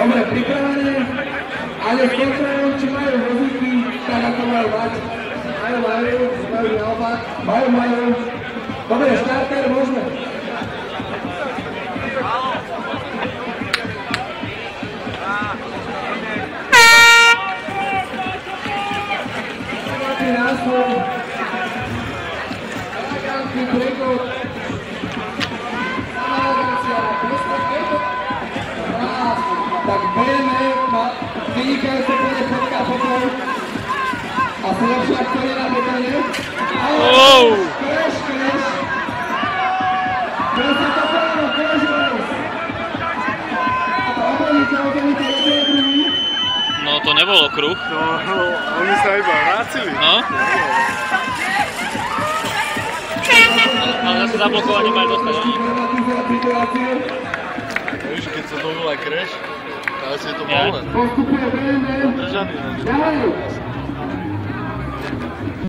Dobre, pripravené, ale kontrolujú, či majú vozíky, tak ako majú mať. Majú naopak, majú. Dobre, štarter, môžeme. Nástroj. Elegantný prekop. Navágacia, presne. Tak BME má vynikajúce pole fotka potom. A slabšia, ktorý je na betone. Crash. Presne to právo, crash. Obrnite, druhý. No to nebolo kruh. No, oni sa iba vrácili. No. Ale zase zablokovanie majú dostať, oni. Víš, keď sa dovolá crash, tak asi je to povolené. Postupuje BME. Držaný.